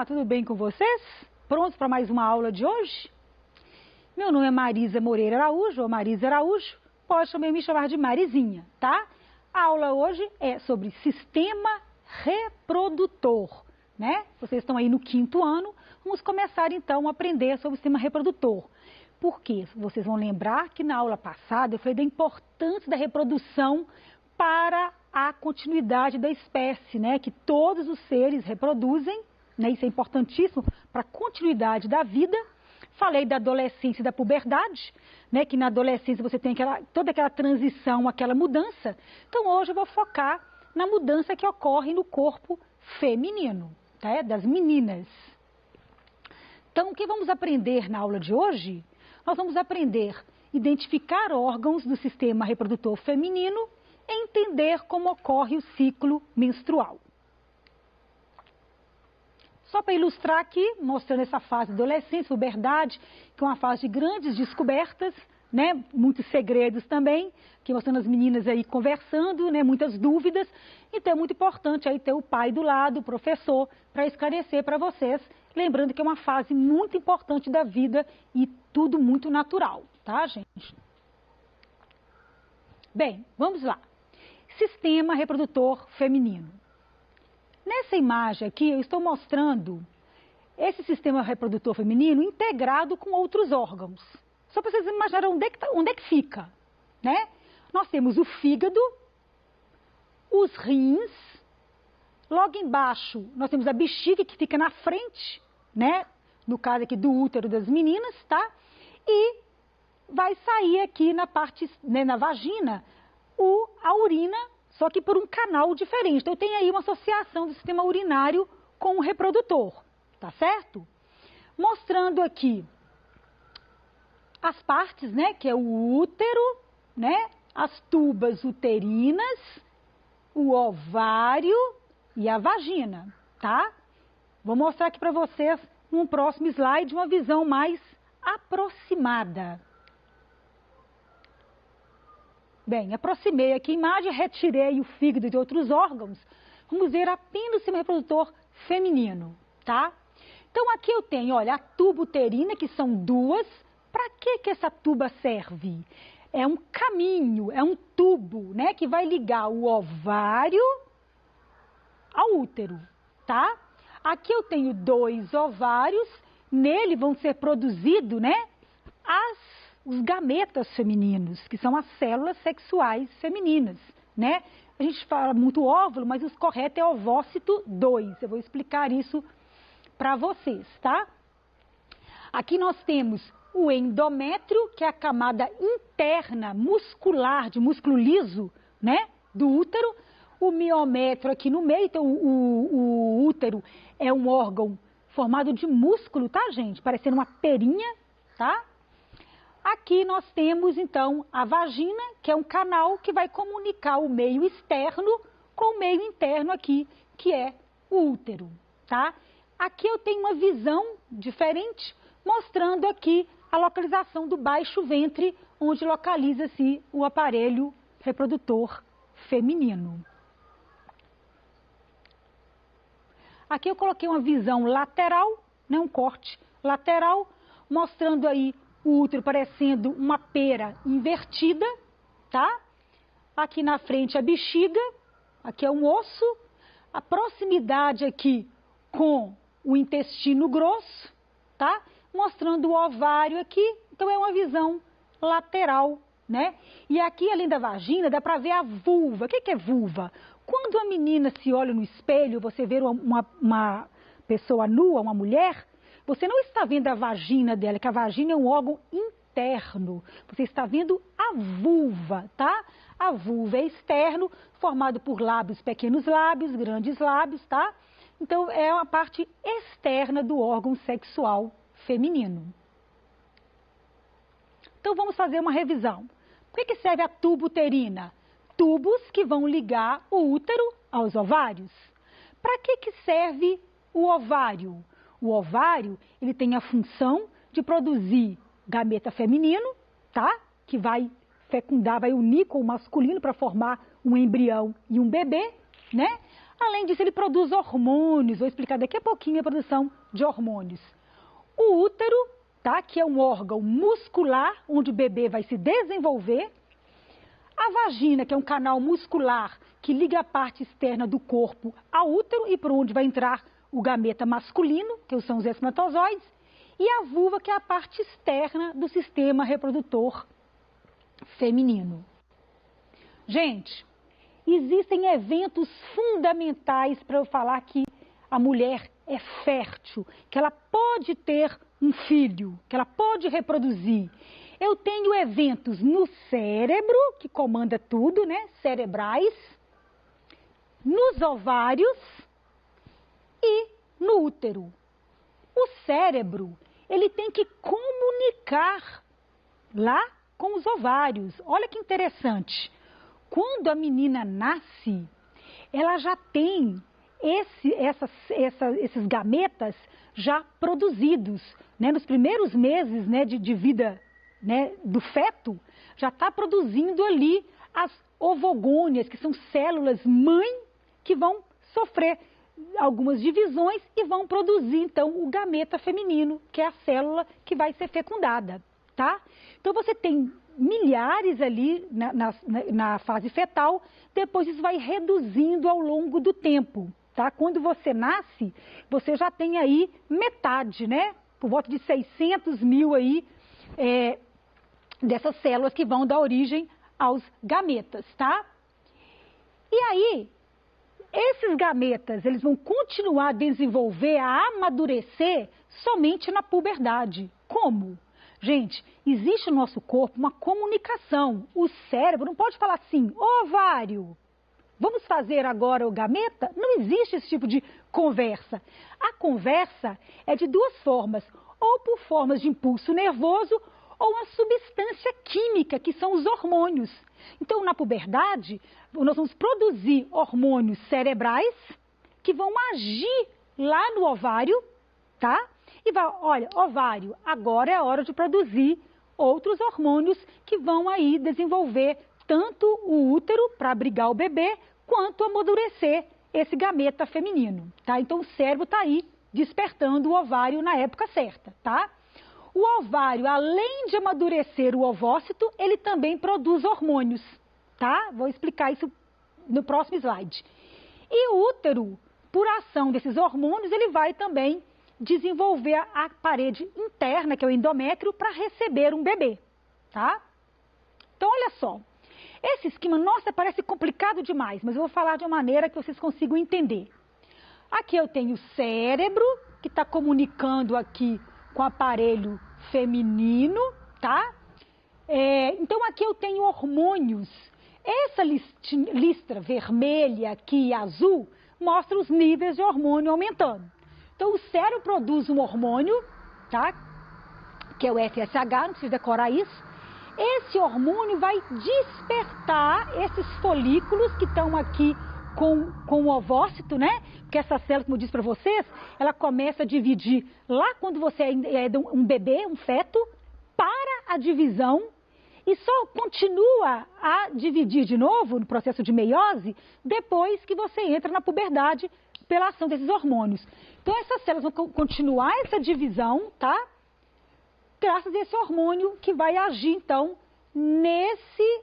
Olá, tudo bem com vocês? Prontos para mais uma aula de hoje? Meu nome é Marisa Moreira Araújo, ou Marisa Araújo, pode também me chamar de Marizinha, tá? A aula hoje é sobre sistema reprodutor, né? Vocês estão aí no 5º ano, vamos começar então a aprender sobre o sistema reprodutor. Por quê? Vocês vão lembrar que na aula passada eu falei da importância da reprodução para a continuidade da espécie, né? Que todos os seres reproduzem, né? Isso é importantíssimo para a continuidade da vida. Falei da adolescência e da puberdade, né? Que na adolescência você tem toda aquela transição, aquela mudança. Então hoje eu vou focar na mudança que ocorre no corpo feminino, tá? Das meninas. Então o que vamos aprender na aula de hoje? Nós vamos aprender a identificar órgãos do sistema reprodutor feminino e entender como ocorre o ciclo menstrual. Só para ilustrar aqui, mostrando essa fase de adolescência, puberdade, que é uma fase de grandes descobertas, né? Muitos segredos também, que mostrando as meninas aí conversando, né? Muitas dúvidas. Então é muito importante aí ter o pai do lado, o professor, para esclarecer para vocês, lembrando que é uma fase muito importante da vida e tudo muito natural, tá, gente? Bem, vamos lá. Sistema reprodutor feminino. Nessa imagem aqui, eu estou mostrando esse sistema reprodutor feminino integrado com outros órgãos. Só para vocês imaginarem onde é que fica, né? Nós temos o fígado, os rins, logo embaixo nós temos a bexiga que fica na frente, né? No caso aqui do útero das meninas, tá? E vai sair aqui na parte, né, na vagina, a urina, só que por um canal diferente. Então tem aí uma associação do sistema urinário com o reprodutor, tá certo? Mostrando aqui as partes, né, que é o útero, né, as tubas uterinas, o ovário e a vagina, tá? Vou mostrar aqui para vocês num próximo slide uma visão mais aproximada. Bem, aproximei aqui a imagem, retirei o fígado de outros órgãos. Vamos ver apenas o sistema reprodutor feminino, tá? Então aqui eu tenho, olha, a tuba uterina, que são duas. Para que essa tuba serve? É um caminho, é um tubo, né, que vai ligar o ovário ao útero, tá? Aqui eu tenho 2 ovários, nele vão ser produzidos, né, os gametas femininos, que são as células sexuais femininas, né? A gente fala muito óvulo, mas o correto é ovócito 2. Eu vou explicar isso para vocês, tá? Aqui nós temos o endométrio, que é a camada interna muscular, de músculo liso, né, do útero. O miométrio aqui no meio, então o útero é um órgão formado de músculo, tá, gente? Parecendo uma perinha, tá? Aqui nós temos, então, a vagina, que é um canal que vai comunicar o meio externo com o meio interno aqui, que é o útero, tá? Aqui eu tenho uma visão diferente, mostrando aqui a localização do baixo ventre, onde localiza-se o aparelho reprodutor feminino. Aqui eu coloquei uma visão lateral, né, um corte lateral, mostrando aí o útero parecendo uma pera invertida, tá? Aqui na frente a bexiga, aqui é um osso, a proximidade aqui com o intestino grosso, tá? Mostrando o ovário aqui, então é uma visão lateral, né? E aqui, além da vagina, dá para ver a vulva. O que é vulva? Quando a menina se olha no espelho, você vê uma pessoa nua, uma mulher, você não está vendo a vagina dela, que a vagina é um órgão interno. Você está vendo a vulva, tá? A vulva é externo, formado por lábios, pequenos lábios, grandes lábios, tá? Então, é uma parte externa do órgão sexual feminino. Então, vamos fazer uma revisão. Por que serve a tuba uterina? Tubos que vão ligar o útero aos ovários. Para que serve o ovário? O ovário, ele tem a função de produzir gameta feminino, tá? Que vai fecundar, vai unir com o masculino para formar um embrião e um bebê, né? Além disso, ele produz hormônios. Vou explicar daqui a pouquinho a produção de hormônios. O útero, tá? Que é um órgão muscular, onde o bebê vai se desenvolver. A vagina, que é um canal muscular que liga a parte externa do corpo ao útero e por onde vai entrar o gameta masculino, que são os espermatozoides. E a vulva, que é a parte externa do sistema reprodutor feminino. Gente, existem eventos fundamentais para eu falar que a mulher é fértil, que ela pode ter um filho, que ela pode reproduzir. Eu tenho eventos no cérebro, que comanda tudo, né? Cerebrais, nos ovários e no útero. O cérebro, ele tem que comunicar lá com os ovários. Olha que interessante. Quando a menina nasce, ela já tem esses gametas já produzidos, né? Nos primeiros meses, né, de vida, né, do feto, já está produzindo ali as ovogônias, que são células mãe que vão sofrer algumas divisões e vão produzir, então, o gameta feminino, que é a célula que vai ser fecundada, tá? Então, você tem milhares ali na fase fetal, depois isso vai reduzindo ao longo do tempo, tá? Quando você nasce, você já tem aí metade, né? Por volta de 600 mil aí, dessas células que vão dar origem aos gametas, tá? E aí, esses gametas, eles vão continuar a desenvolver, a amadurecer somente na puberdade. Como? Gente, existe no nosso corpo uma comunicação. O cérebro não pode falar assim, ovário, vamos fazer agora o gameta? Não existe esse tipo de conversa. A conversa é de duas formas, ou por formas de impulso nervoso, ou uma substância química, que são os hormônios. Então, na puberdade, nós vamos produzir hormônios cerebrais que vão agir lá no ovário, tá? E vai, olha, ovário, agora é a hora de produzir outros hormônios que vão aí desenvolver tanto o útero para abrigar o bebê, quanto amadurecer esse gameta feminino, tá? Então, o cérebro está aí despertando o ovário na época certa, tá? O ovário, além de amadurecer o ovócito, ele também produz hormônios, tá? Vou explicar isso no próximo slide. E o útero, por ação desses hormônios, ele vai também desenvolver a parede interna, que é o endométrio, para receber um bebê, tá? Então, olha só. Esse esquema, nossa, parece complicado demais, mas eu vou falar de uma maneira que vocês consigam entender. Aqui eu tenho o cérebro, que está comunicando aqui com o aparelho feminino, tá? Então, aqui eu tenho hormônios. Essa listra vermelha aqui e azul mostra os níveis de hormônio aumentando. Então, o cérebro produz um hormônio, tá? Que é o FSH, não precisa decorar isso. Esse hormônio vai despertar esses folículos que estão aqui com o ovócito, né? Porque essa célula, como eu disse para vocês, ela começa a dividir lá quando você é um bebê, um feto, para a divisão e só continua a dividir de novo no processo de meiose depois que você entra na puberdade pela ação desses hormônios. Então, essas células vão continuar essa divisão, tá? Graças a esse hormônio que vai agir, então, nesse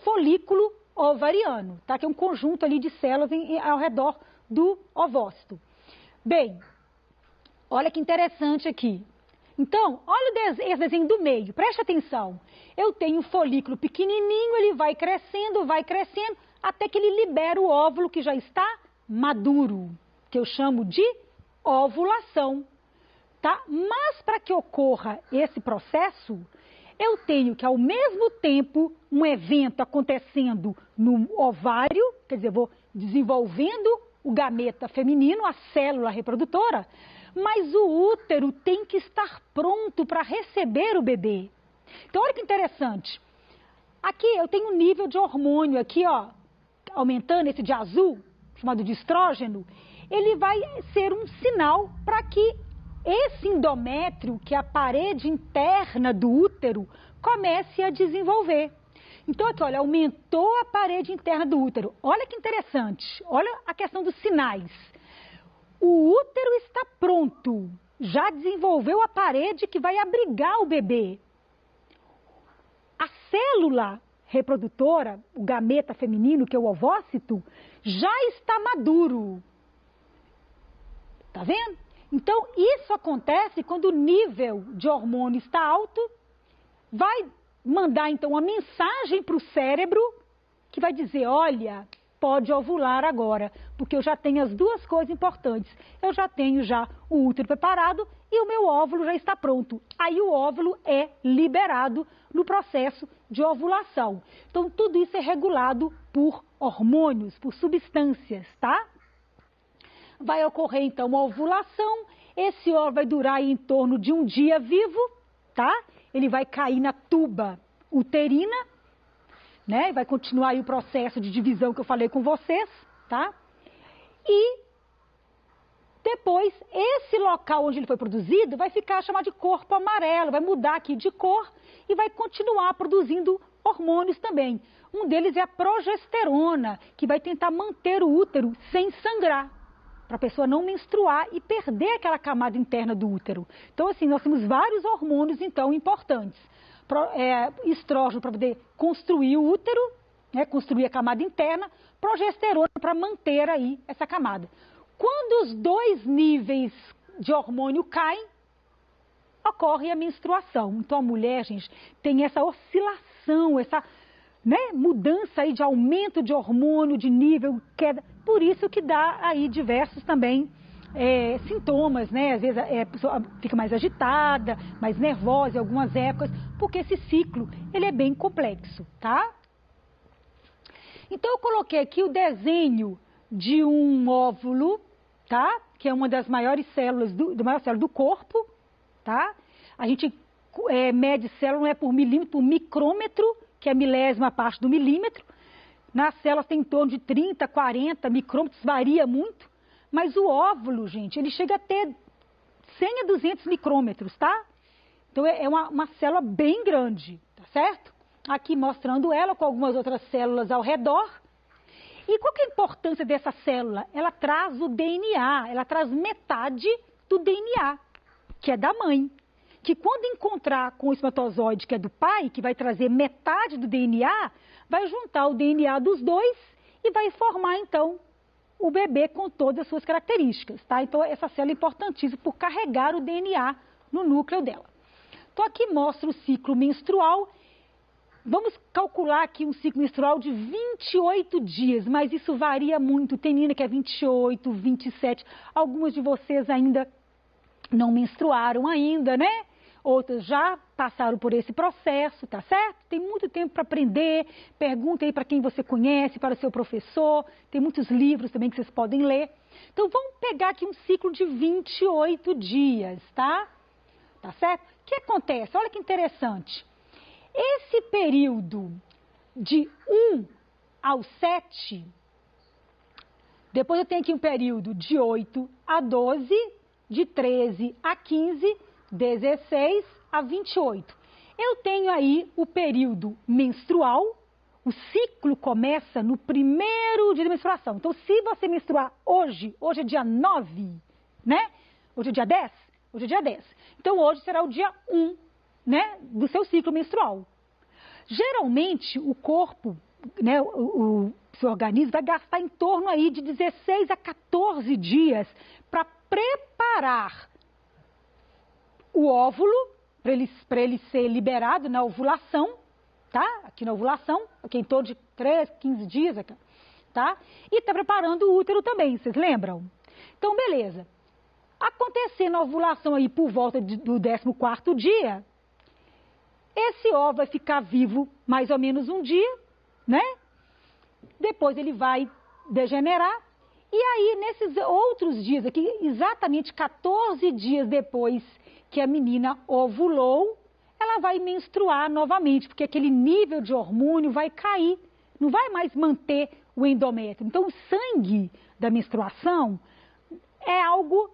folículo ovariano, tá? Que é um conjunto ali de células ao redor do ovócito. Bem, olha que interessante aqui. Então, olha esse desenho do meio, preste atenção. Eu tenho um folículo pequenininho, ele vai crescendo, até que ele libera o óvulo que já está maduro, que eu chamo de ovulação. Tá? Mas para que ocorra esse processo, eu tenho que, ao mesmo tempo, um evento acontecendo no ovário, quer dizer, eu vou desenvolvendo o gameta feminino, a célula reprodutora, mas o útero tem que estar pronto para receber o bebê. Então, olha que interessante. Aqui eu tenho um nível de hormônio, aqui, ó, aumentando esse de azul, chamado de estrógeno, ele vai ser um sinal para que esse endométrio, que é a parede interna do útero, comece a desenvolver. Então aqui, olha, aumentou a parede interna do útero. Olha que interessante, olha a questão dos sinais. O útero está pronto, já desenvolveu a parede que vai abrigar o bebê. A célula reprodutora, o gameta feminino, que é o ovócito, já está maduro. Tá vendo? Então, isso acontece quando o nível de hormônio está alto, vai mandar, então, uma mensagem para o cérebro, que vai dizer, olha, pode ovular agora, porque eu já tenho as duas coisas importantes. Eu já tenho o útero preparado e o meu óvulo já está pronto. Aí o óvulo é liberado no processo de ovulação. Então, tudo isso é regulado por hormônios, por substâncias, tá? Vai ocorrer, então, uma ovulação. Esse óvulo vai durar aí em torno de um dia vivo, tá? Ele vai cair na tuba uterina, né? Vai continuar aí o processo de divisão que eu falei com vocês, tá? E depois, esse local onde ele foi produzido vai ficar chamado de corpo amarelo, vai mudar aqui de cor e vai continuar produzindo hormônios também. Um deles é a progesterona, que vai tentar manter o útero sem sangrar, para a pessoa não menstruar e perder aquela camada interna do útero. Então, assim, nós temos vários hormônios, então, importantes. Estrógeno para poder construir o útero, né, construir a camada interna, progesterona para manter aí essa camada. Quando os dois níveis de hormônio caem, ocorre a menstruação. Então, a mulher, gente, tem essa oscilação, essa, né, mudança aí de aumento de hormônio, de nível, queda. Por isso que dá aí diversos também sintomas, né? Às vezes a pessoa fica mais agitada, mais nervosa em algumas épocas, porque esse ciclo, ele é bem complexo, tá? Então, eu coloquei aqui o desenho de um óvulo, tá? Que é uma das maiores células, maior célula do corpo, tá? A gente mede célula, não é por milímetro, por micrômetro, que é a milésima parte do milímetro. Nas células tem em torno de 30, 40 micrômetros, varia muito. Mas o óvulo, gente, ele chega a ter 100 a 200 micrômetros, tá? Então, é uma célula bem grande, tá certo? Aqui mostrando ela com algumas outras células ao redor. E qual que é a importância dessa célula? Ela traz o DNA, ela traz metade do DNA, que é da mãe. Que quando encontrar com o espermatozoide, que é do pai, que vai trazer metade do DNA, vai juntar o DNA dos dois e vai formar, então, o bebê com todas as suas características, tá? Então, essa célula é importantíssima por carregar o DNA no núcleo dela. Então, aqui mostra o ciclo menstrual. Vamos calcular aqui um ciclo menstrual de 28 dias, mas isso varia muito. Tem menina que é 28, 27. Algumas de vocês ainda não menstruaram ainda, né? Outras já passaram por esse processo, tá certo? Tem muito tempo para aprender, pergunta aí para quem você conhece, para o seu professor, tem muitos livros também que vocês podem ler. Então, vamos pegar aqui um ciclo de 28 dias, tá? Tá certo? O que acontece? Olha que interessante. Esse período de 1 ao 7, depois eu tenho aqui um período de 8 a 12, de 13 a 15, 16 a 28. Eu tenho aí o período menstrual, o ciclo começa no primeiro dia de menstruação. Então, se você menstruar hoje é dia 9, né? Hoje é dia 10? Hoje é dia 10. Então, hoje será o dia 1, né, do seu ciclo menstrual. Geralmente, o corpo, né, o seu organismo vai gastar em torno aí de 16 a 14 dias para preparar o óvulo, para ele ser liberado na ovulação, tá? Aqui na ovulação, aqui em torno de 13, 15 dias, tá? E está preparando o útero também, vocês lembram? Então, beleza. Acontecendo a ovulação aí por volta do 14º dia, esse óvulo vai ficar vivo mais ou menos um dia, né? Depois ele vai degenerar. E aí, nesses outros dias aqui, exatamente 14 dias depois que a menina ovulou, ela vai menstruar novamente, porque aquele nível de hormônio vai cair, não vai mais manter o endométrio. Então, o sangue da menstruação é algo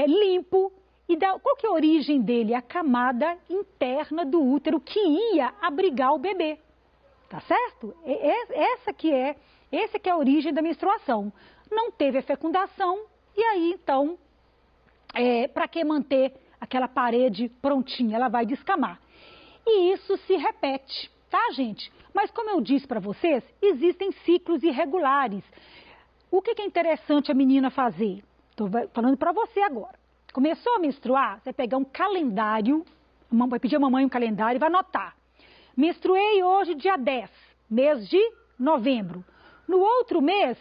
limpo. E qual que é a origem dele? A camada interna do útero que ia abrigar o bebê. tá certo? Essa que é a origem da menstruação. Não teve a fecundação, e aí, então, para que manter aquela parede prontinha? Ela vai descamar. E isso se repete, tá, gente? Mas como eu disse para vocês, existem ciclos irregulares. O que é interessante a menina fazer? Estou falando para você agora. Começou a menstruar, você vai pegar um calendário, vai pedir a mamãe um calendário e vai anotar. Menstruei hoje dia 10, mês de novembro. No outro mês,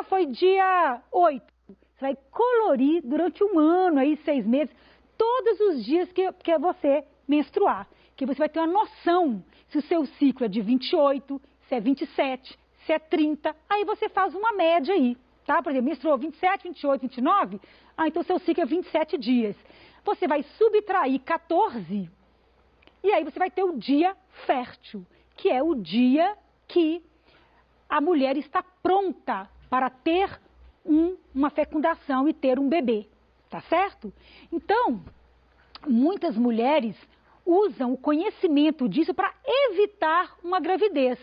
foi dia 8. Você vai colorir durante um ano, aí 6 meses, todos os dias que você menstruar. Que você vai ter uma noção se o seu ciclo é de 28, se é 27, se é 30. Aí você faz uma média aí, tá? Por exemplo, menstruou 27, 28, 29, então seu ciclo é 27 dias. Você vai subtrair 14 e aí você vai ter o dia fértil, que é o dia que a mulher está pronta para ter uma fecundação e ter um bebê, tá certo? Então, muitas mulheres usam o conhecimento disso para evitar uma gravidez.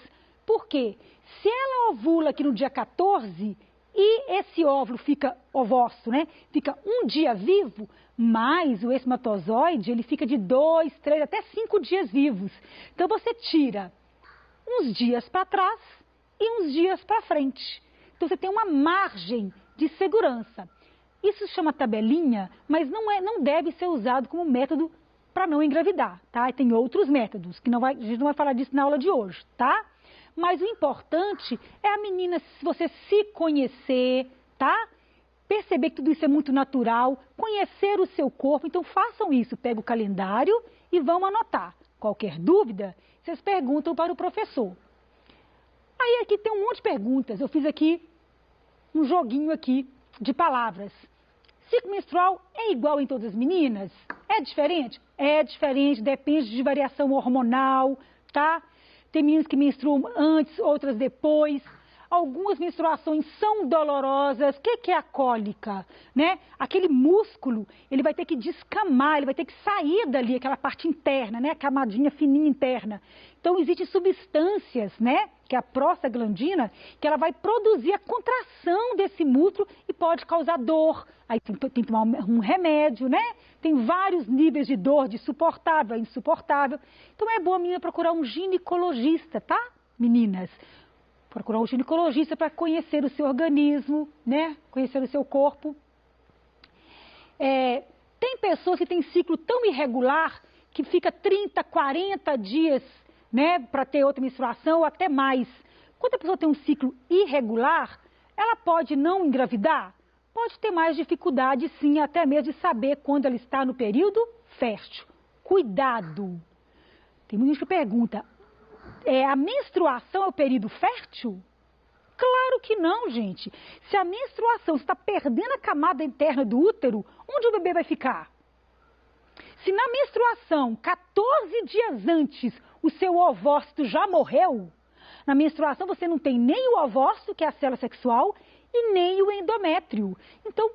Por quê? Se ela ovula aqui no dia 14 e esse óvulo fica ovócito, né? Fica um dia vivo, mas o espermatozoide, ele fica de 2, 3, até 5 dias vivos. Então você tira uns dias para trás e uns dias para frente. Então você tem uma margem de segurança. Isso se chama tabelinha, mas não deve ser usado como método para não engravidar, tá? E tem outros métodos, que a gente não vai falar disso na aula de hoje, tá? Mas o importante é a menina, se você se conhecer, tá? Perceber que tudo isso é muito natural, conhecer o seu corpo. Então façam isso, pega o calendário e vão anotar. Qualquer dúvida, vocês perguntam para o professor. Aí aqui tem um monte de perguntas. Eu fiz aqui um joguinho aqui de palavras. Ciclo menstrual é igual em todas as meninas? É diferente? É diferente, depende de variação hormonal, tá? Tem meninas que menstruam antes, outras depois. Algumas menstruações são dolorosas. O que é a cólica? Né? Aquele músculo, ele vai ter que descamar, ele vai ter que sair dali, aquela parte interna, né? A camadinha fininha interna. Então, existem substâncias, né? Que é a prostaglandina, que ela vai produzir a contração desse músculo e pode causar dor. Aí tem que tomar um remédio, né? Tem vários níveis de dor, de suportável a insuportável. Então, é bom a menina procurar um ginecologista, tá, meninas? Procurar um ginecologista para conhecer o seu organismo, né? Conhecer o seu corpo. Tem pessoas que têm ciclo tão irregular que fica 30, 40 dias, né, para ter outra menstruação ou até mais. Quando a pessoa tem um ciclo irregular, ela pode não engravidar? Pode ter mais dificuldade, sim, até mesmo de saber quando ela está no período fértil. Cuidado! Tem muita gente que pergunta, a menstruação é o período fértil? Claro que não, gente. Se a menstruação está perdendo a camada interna do útero, onde o bebê vai ficar? Se na menstruação, 14 dias antes, o seu ovócito já morreu, na menstruação você não tem nem o ovócito, que é a célula sexual, e nem o endométrio. Então,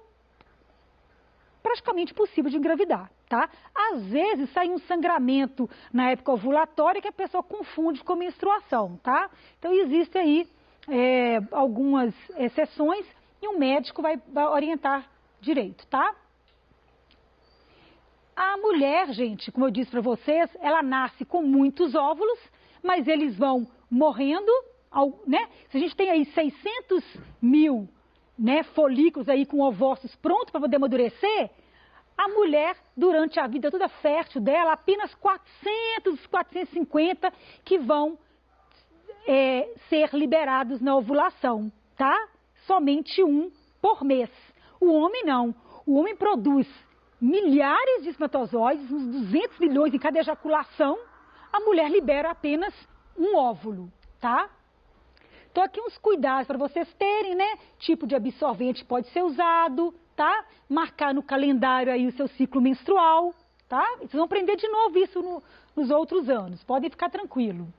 praticamente impossível de engravidar, tá? Às vezes sai um sangramento na época ovulatória que a pessoa confunde com menstruação, tá? Então, existe aí algumas exceções e um médico vai orientar direito, tá? A mulher, gente, como eu disse para vocês, ela nasce com muitos óvulos, mas eles vão morrendo, né? Se a gente tem aí 600 mil, né, folículos aí com ovócitos prontos para poder amadurecer, a mulher, durante a vida toda fértil dela, apenas 400, 450 que vão ser liberados na ovulação, tá? Somente um por mês. O homem não. O homem produz milhares de espermatozoides, uns 200 milhões em cada ejaculação, a mulher libera apenas um óvulo, tá? Então, aqui uns cuidados para vocês terem, né? Tipo de absorvente pode ser usado, tá? Marcar no calendário aí o seu ciclo menstrual, tá? Vocês vão aprender de novo isso nos outros anos, podem ficar tranquilo.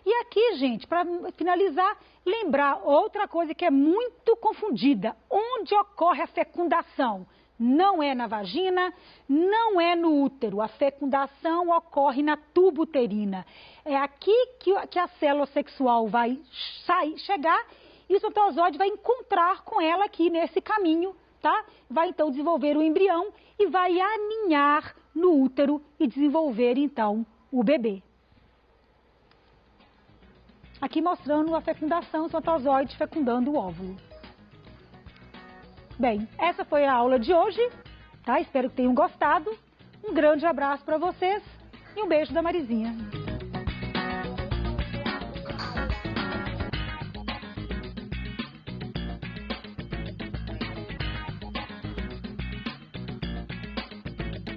E aqui, gente, para finalizar, lembrar outra coisa que é muito confundida. Onde ocorre a fecundação? não é na vagina, não é no útero. A fecundação ocorre na tuba uterina. É aqui que a célula sexual vai chegar e o espermatozoide vai encontrar com ela aqui nesse caminho, tá? Vai então desenvolver o embrião e vai aninhar no útero e desenvolver então o bebê. Aqui mostrando a fecundação, o espermatozoide fecundando o óvulo. Bem, essa foi a aula de hoje, tá? Espero que tenham gostado. Um grande abraço para vocês e um beijo da Marizinha.